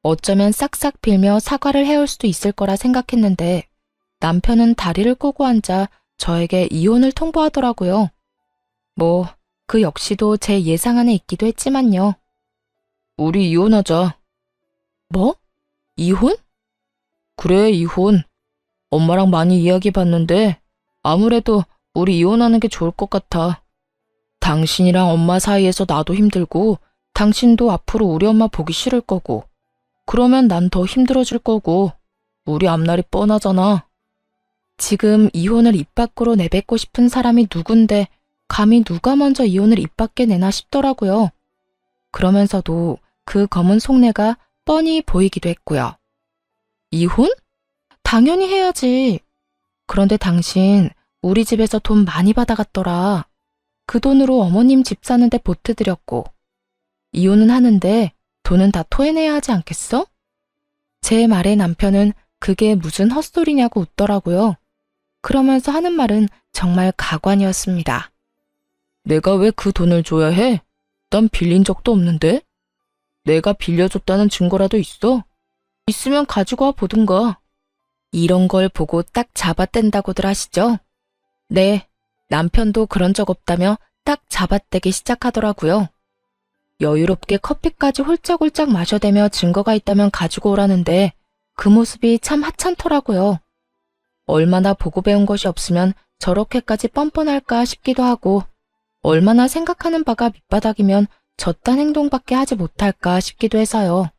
어쩌면 싹싹 빌며 사과를 해올 수도 있을 거라 생각했는데 남편은 다리를 꼬고 앉아 저에게 이혼을 통보하더라고요. 그 역시도 제 예상 안에 있기도 했지만요. 우리 이혼하자. 뭐? 이혼? 그래, 이혼. 엄마랑 많이 이야기해봤는데 아무래도 우리 이혼하는 게 좋을 것 같아. 당신이랑 엄마 사이에서 나도 힘들고 당신도 앞으로 우리 엄마 보기 싫을 거고 그러면 난 더 힘들어질 거고 우리 앞날이 뻔하잖아. 지금 이혼을 입 밖으로 내뱉고 싶은 사람이 누군데 감히 누가 먼저 이혼을 입 밖에 내나 싶더라고요. 그러면서도 그 검은 속내가 뻔히 보이기도 했고요. 이혼? 당연히 해야지. 그런데 당신 우리 집에서 돈 많이 받아갔더라. 그 돈으로 어머님 집 사는데 보태드렸고 이혼은 하는데 돈은 다 토해내야 하지 않겠어? 제 말에 남편은 그게 무슨 헛소리냐고 웃더라고요. 그러면서 하는 말은 정말 가관이었습니다. 내가 왜 그 돈을 줘야 해? 난 빌린 적도 없는데? 내가 빌려줬다는 증거라도 있어? 있으면 가지고 와 보든가. 이런 걸 보고 딱 잡아댄다고들 하시죠? 네, 남편도 그런 적 없다며 딱 잡아떼기 시작하더라고요. 여유롭게 커피까지 홀짝홀짝 마셔대며 증거가 있다면 가지고 오라는데 그 모습이 참 하찮더라고요. 얼마나 보고 배운 것이 없으면 저렇게까지 뻔뻔할까 싶기도 하고 얼마나 생각하는 바가 밑바닥이면 저딴 행동밖에 하지 못할까 싶기도 해서요.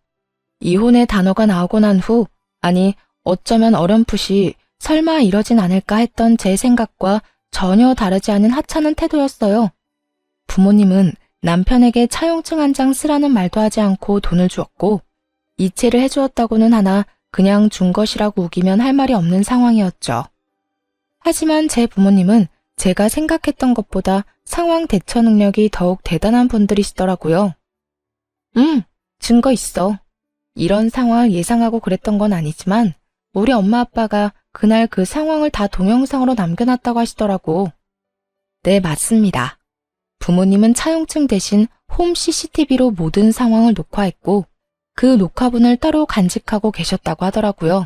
이혼의 단어가 나오고 난 후, 아니 어쩌면 어렴풋이 설마 이러진 않을까 했던 제 생각과 전혀 다르지 않은 하찮은 태도였어요. 부모님은 남편에게 차용증 한 장 쓰라는 말도 하지 않고 돈을 주었고 이체를 해주었다고는 하나 그냥 준 것이라고 우기면 할 말이 없는 상황이었죠. 하지만 제 부모님은 제가 생각했던 것보다 상황 대처 능력이 더욱 대단한 분들이시더라고요. 증거 있어. 이런 상황을 예상하고 그랬던 건 아니지만 우리 엄마 아빠가 그날 그 상황을 다 동영상으로 남겨놨다고 하시더라고. 네, 맞습니다. 부모님은 차용증 대신 홈 CCTV로 모든 상황을 녹화했고 그 녹화분을 따로 간직하고 계셨다고 하더라고요.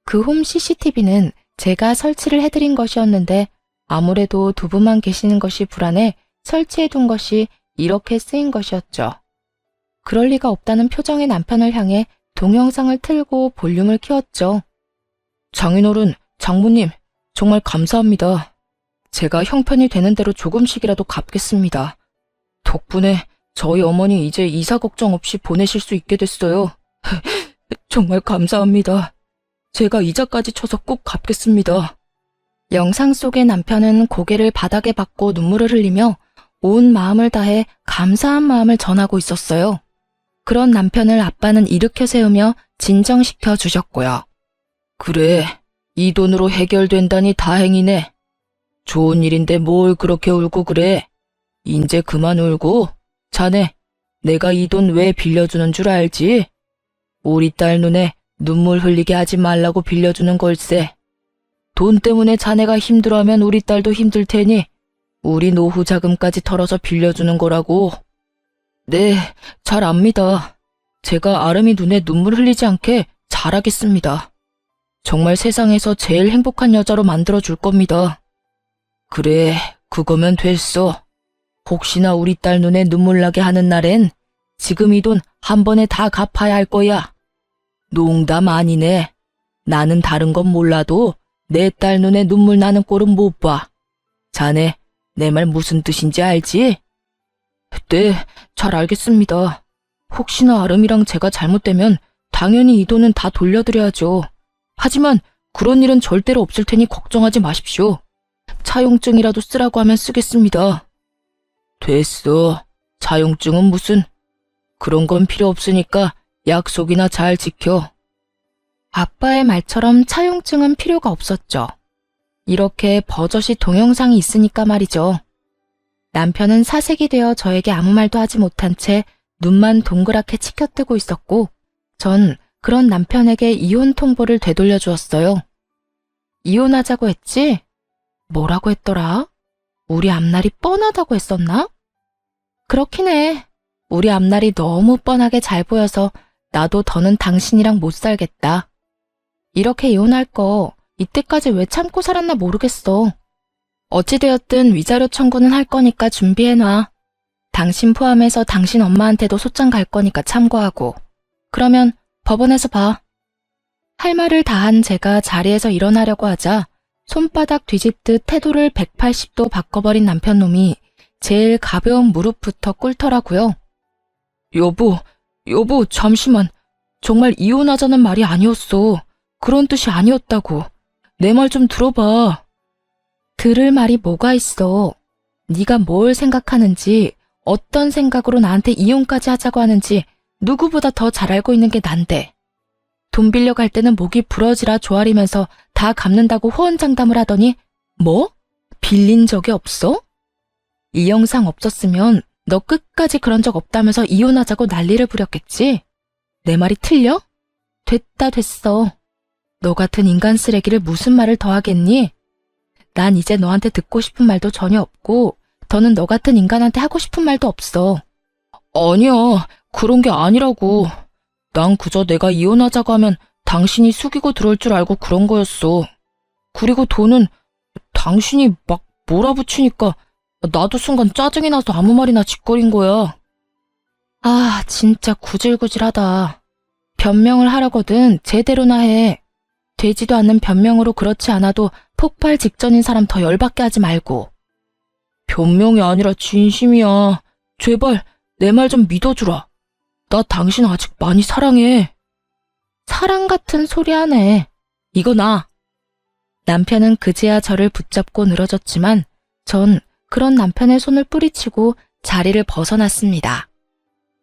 그 홈 CCTV는 제가 설치를 해드린 것이었는데 아무래도 두 분만 계시는 것이 불안해 설치해둔 것이 이렇게 쓰인 것이었죠. 그럴 리가 없다는 표정의 남편을 향해 동영상을 틀고 볼륨을 키웠죠. 장인어른, 장모님, 정말 감사합니다. 제가 형편이 되는 대로 조금씩이라도 갚겠습니다. 덕분에 저희 어머니 이제 이사 걱정 없이 보내실 수 있게 됐어요. 정말 감사합니다. 제가 이자까지 쳐서 꼭 갚겠습니다. 영상 속의 남편은 고개를 바닥에 박고 눈물을 흘리며 온 마음을 다해 감사한 마음을 전하고 있었어요. 그런 남편을 아빠는 일으켜 세우며 진정시켜 주셨고요. 그래, 이 돈으로 해결된다니 다행이네. 좋은 일인데 뭘 그렇게 울고 그래. 인제 그만 울고. 자네, 내가 이 돈 왜 빌려주는 줄 알지? 우리 딸 눈에 눈물 흘리게 하지 말라고 빌려주는 걸세. 돈 때문에 자네가 힘들어하면 우리 딸도 힘들 테니 우리 노후 자금까지 털어서 빌려주는 거라고. 네, 잘 압니다. 제가 아름이 눈에 눈물 흘리지 않게 잘하겠습니다. 정말 세상에서 제일 행복한 여자로 만들어줄 겁니다. 그래, 그거면 됐어. 혹시나 우리 딸 눈에 눈물 나게 하는 날엔 지금 이 돈 한 번에 다 갚아야 할 거야. 농담 아니네. 나는 다른 건 몰라도 내 딸 눈에 눈물 나는 꼴은 못 봐. 자네, 내 말 무슨 뜻인지 알지? 네, 잘 알겠습니다. 혹시나 아름이랑 제가 잘못되면 당연히 이 돈은 다 돌려드려야죠. 하지만 그런 일은 절대로 없을 테니 걱정하지 마십시오. 차용증이라도 쓰라고 하면 쓰겠습니다. 됐어. 차용증은 무슨. 그런 건 필요 없으니까 약속이나 잘 지켜. 아빠의 말처럼 차용증은 필요가 없었죠. 이렇게 버젓이 동영상이 있으니까 말이죠. 남편은 사색이 되어 저에게 아무 말도 하지 못한 채 눈만 동그랗게 치켜뜨고 있었고 전 그런 남편에게 이혼 통보를 되돌려 주었어요. 이혼하자고 했지? 뭐라고 했더라? 우리 앞날이 뻔하다고 했었나? 그렇긴 해. 우리 앞날이 너무 뻔하게 잘 보여서 나도 더는 당신이랑 못 살겠다. 이렇게 이혼할 거 이때까지 왜 참고 살았나 모르겠어. 어찌되었든 위자료 청구는 할 거니까 준비해놔. 당신 포함해서 당신 엄마한테도 소장 갈 거니까 참고하고. 그러면 법원에서 봐. 할 말을 다한 제가 자리에서 일어나려고 하자 손바닥 뒤집듯 태도를 180도 바꿔버린 남편놈이 제일 가벼운 무릎부터 꿇더라고요. 여보, 잠시만. 정말 이혼하자는 말이 아니었어. 그런 뜻이 아니었다고. 내 말 좀 들어봐. 들을 말이 뭐가 있어. 네가 뭘 생각하는지, 어떤 생각으로 나한테 이혼까지 하자고 하는지 누구보다 더 잘 알고 있는 게 난데. 돈 빌려갈 때는 목이 부러지라 조아리면서 다 갚는다고 호언장담을 하더니 뭐? 빌린 적이 없어? 이 영상 없었으면 너 끝까지 그런 적 없다면서 이혼하자고 난리를 부렸겠지? 내 말이 틀려? 됐어. 너 같은 인간 쓰레기를 무슨 말을 더 하겠니? 난 이제 너한테 듣고 싶은 말도 전혀 없고 더는 너 같은 인간한테 하고 싶은 말도 없어. 아니야, 그런 게 아니라고. 난 그저 내가 이혼하자고 하면 당신이 숙이고 들어올 줄 알고 그런 거였어. 그리고 돈은 당신이 막 몰아붙이니까 나도 순간 짜증이 나서 아무 말이나 짓거린 거야. 아, 진짜 구질구질하다. 변명을 하려거든 제대로나 해. 되지도 않는 변명으로 그렇지 않아도 폭발 직전인 사람 더 열받게 하지 말고. 변명이 아니라 진심이야. 제발 내 말 좀 믿어주라. 나 당신 아직 많이 사랑해. 사랑 같은 소리 하네. 이거 나. 남편은 그제야 저를 붙잡고 늘어졌지만 전 그런 남편의 손을 뿌리치고 자리를 벗어났습니다.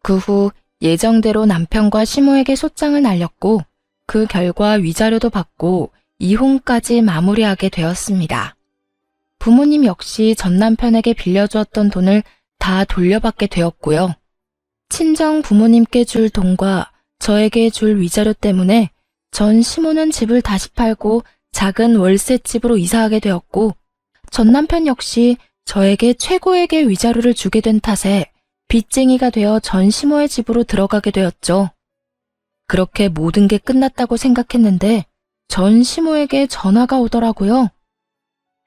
그 후 예정대로 남편과 시모에게 소장을 날렸고 그 결과 위자료도 받고 이혼까지 마무리하게 되었습니다. 부모님 역시 전 남편에게 빌려주었던 돈을 다 돌려받게 되었고요. 친정 부모님께 줄 돈과 저에게 줄 위자료 때문에 전 시모는 집을 다시 팔고 작은 월세집으로 이사하게 되었고, 전 남편 역시 저에게 최고액의 위자료를 주게 된 탓에 빚쟁이가 되어 전 시모의 집으로 들어가게 되었죠. 그렇게 모든 게 끝났다고 생각했는데 전 시모에게 전화가 오더라고요.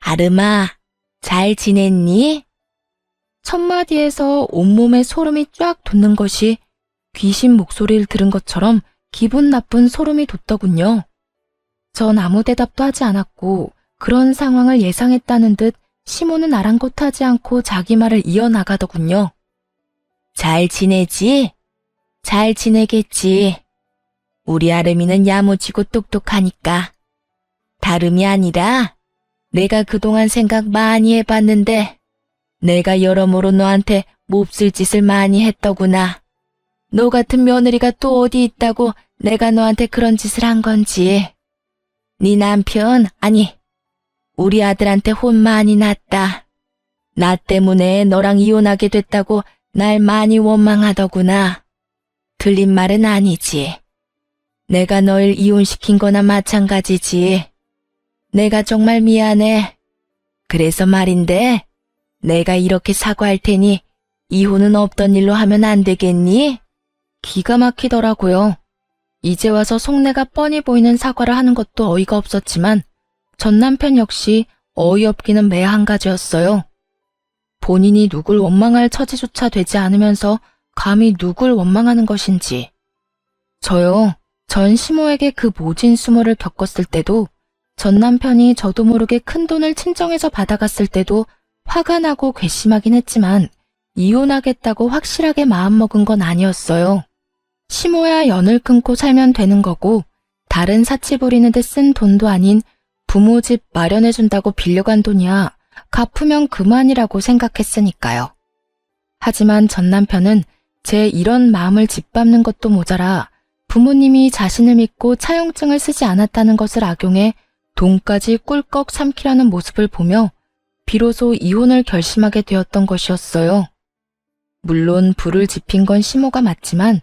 아름아, 잘 지냈니? 첫마디에서 온몸에 소름이 쫙 돋는 것이 귀신 목소리를 들은 것처럼 기분 나쁜 소름이 돋더군요. 전 아무 대답도 하지 않았고 그런 상황을 예상했다는 듯 시모는 아랑곳하지 않고 자기 말을 이어나가더군요. 잘 지내지? 잘 지내겠지. 우리 아름이는 야무지고 똑똑하니까. 다름이 아니라 내가 그동안 생각 많이 해봤는데 내가 여러모로 너한테 몹쓸 짓을 많이 했더구나. 너 같은 며느리가 또 어디 있다고 내가 너한테 그런 짓을 한 건지. 네 남편, 아니 우리 아들한테 혼 많이 났다. 나 때문에 너랑 이혼하게 됐다고 날 많이 원망하더구나. 틀린 말은 아니지. 내가 널 이혼시킨 거나 마찬가지지. 내가 정말 미안해. 그래서 말인데 내가 이렇게 사과할 테니 이혼은 없던 일로 하면 안 되겠니? 기가 막히더라고요. 이제 와서 속내가 뻔히 보이는 사과를 하는 것도 어이가 없었지만 전 남편 역시 어이없기는 매 한 가지였어요. 본인이 누굴 원망할 처지조차 되지 않으면서 감히 누굴 원망하는 것인지. 저요, 전 시모에게 그 모진 수모를 겪었을 때도, 전 남편이 저도 모르게 큰 돈을 친정에서 받아갔을 때도 화가 나고 괘씸하긴 했지만 이혼하겠다고 확실하게 마음먹은 건 아니었어요. 시모야 연을 끊고 살면 되는 거고 다른 사치 부리는 데 쓴 돈도 아닌 부모 집 마련해준다고 빌려간 돈이야 갚으면 그만이라고 생각했으니까요. 하지만 전 남편은 제 이런 마음을 짓밟는 것도 모자라 부모님이 자신을 믿고 차용증을 쓰지 않았다는 것을 악용해 돈까지 꿀꺽 삼키려는 모습을 보며 비로소 이혼을 결심하게 되었던 것이었어요. 물론 불을 지핀 건 시모가 맞지만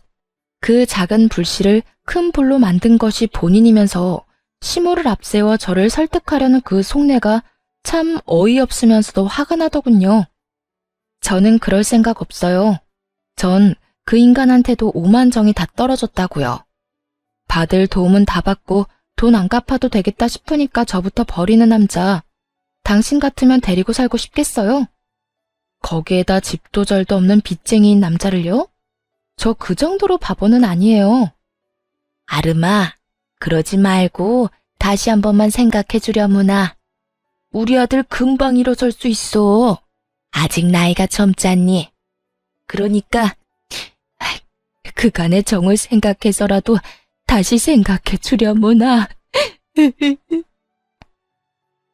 그 작은 불씨를 큰 불로 만든 것이 본인이면서 시모를 앞세워 저를 설득하려는 그 속내가 참 어이없으면서도 화가 나더군요. 저는 그럴 생각 없어요. 전 그 인간한테도 오만정이 다 떨어졌다고요. 받을 도움은 다 받고 돈 안 갚아도 되겠다 싶으니까 저부터 버리는 남자, 당신 같으면 데리고 살고 싶겠어요? 거기에다 집도 절도 없는 빚쟁이인 남자를요? 저 그 정도로 바보는 아니에요. 아름아, 그러지 말고 다시 한 번만 생각해 주려무나. 우리 아들 금방 일어설 수 있어. 아직 나이가 젊잖니. 그러니까 그간의 정을 생각해서라도 다시 생각해 주려무나.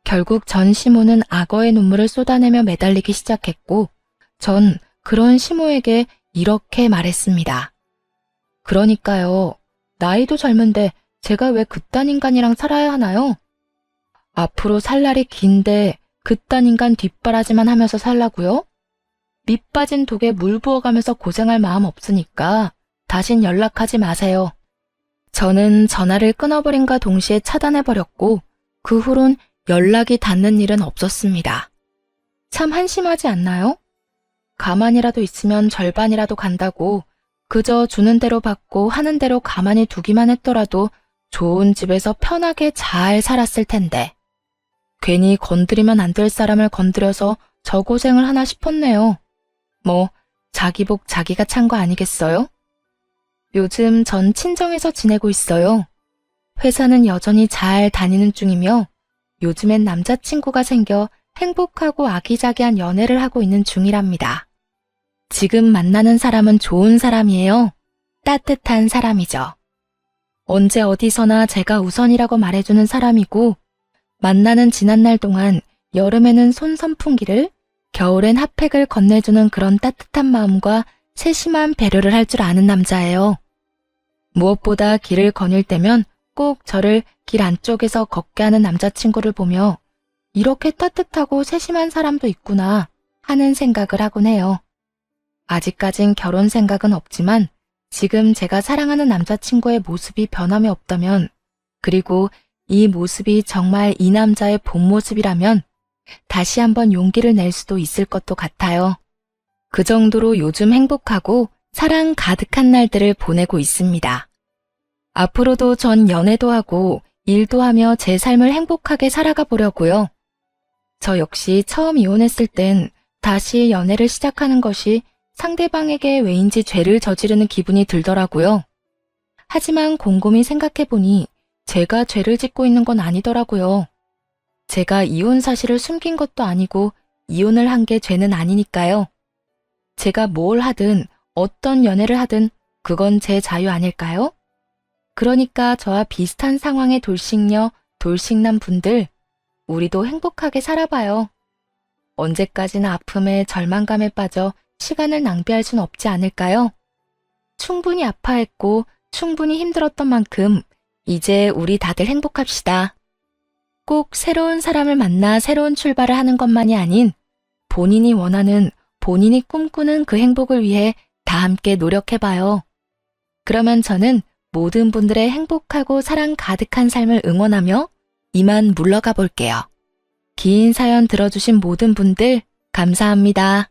결국 전 시모는 악어의 눈물을 쏟아내며 매달리기 시작했고 전 그런 시모에게 이렇게 말했습니다. 그러니까요. 나이도 젊은데 제가 왜 그딴 인간이랑 살아야 하나요? 앞으로 살 날이 긴데 그딴 인간 뒷바라지만 하면서 살라고요? 밑 빠진 독에 물 부어가면서 고생할 마음 없으니까 다신 연락하지 마세요. 저는 전화를 끊어버린과 동시에 차단해버렸고 그 후론 연락이 닿는 일은 없었습니다. 참 한심하지 않나요? 가만히라도 있으면 절반이라도 간다고 그저 주는 대로 받고 하는 대로 가만히 두기만 했더라도 좋은 집에서 편하게 잘 살았을 텐데 괜히 건드리면 안 될 사람을 건드려서 저 고생을 하나 싶었네요. 뭐 자기 복 자기가 찬 거 아니겠어요? 요즘 전 친정에서 지내고 있어요. 회사는 여전히 잘 다니는 중이며 요즘엔 남자친구가 생겨 행복하고 아기자기한 연애를 하고 있는 중이랍니다. 지금 만나는 사람은 좋은 사람이에요. 따뜻한 사람이죠. 언제 어디서나 제가 우선이라고 말해주는 사람이고 만나는 지난날 동안 여름에는 손선풍기를 겨울엔 핫팩을 건네주는 그런 따뜻한 마음과 세심한 배려를 할 줄 아는 남자예요. 무엇보다 길을 거닐 때면 꼭 저를 길 안쪽에서 걷게 하는 남자친구를 보며 이렇게 따뜻하고 세심한 사람도 있구나 하는 생각을 하곤 해요. 아직까진 결혼 생각은 없지만 지금 제가 사랑하는 남자친구의 모습이 변함이 없다면, 그리고 이 모습이 정말 이 남자의 본 모습이라면 다시 한번 용기를 낼 수도 있을 것도 같아요. 그 정도로 요즘 행복하고 사랑 가득한 날들을 보내고 있습니다. 앞으로도 전 연애도 하고 일도 하며 제 삶을 행복하게 살아가 보려고요. 저 역시 처음 이혼했을 땐 다시 연애를 시작하는 것이 상대방에게 왜인지 죄를 저지르는 기분이 들더라고요. 하지만 곰곰이 생각해보니 제가 죄를 짓고 있는 건 아니더라고요. 제가 이혼 사실을 숨긴 것도 아니고 이혼을 한 게 죄는 아니니까요. 제가 뭘 하든 어떤 연애를 하든 그건 제 자유 아닐까요? 그러니까 저와 비슷한 상황의 돌싱녀, 돌싱남 분들, 우리도 행복하게 살아봐요. 언제까지나 아픔에 절망감에 빠져 시간을 낭비할 순 없지 않을까요? 충분히 아파했고 충분히 힘들었던 만큼 이제 우리 다들 행복합시다. 꼭 새로운 사람을 만나 새로운 출발을 하는 것만이 아닌 본인이 원하는, 본인이 꿈꾸는 그 행복을 위해 다 함께 노력해봐요. 그러면 저는 모든 분들의 행복하고 사랑 가득한 삶을 응원하며 이만 물러가 볼게요. 긴 사연 들어주신 모든 분들 감사합니다.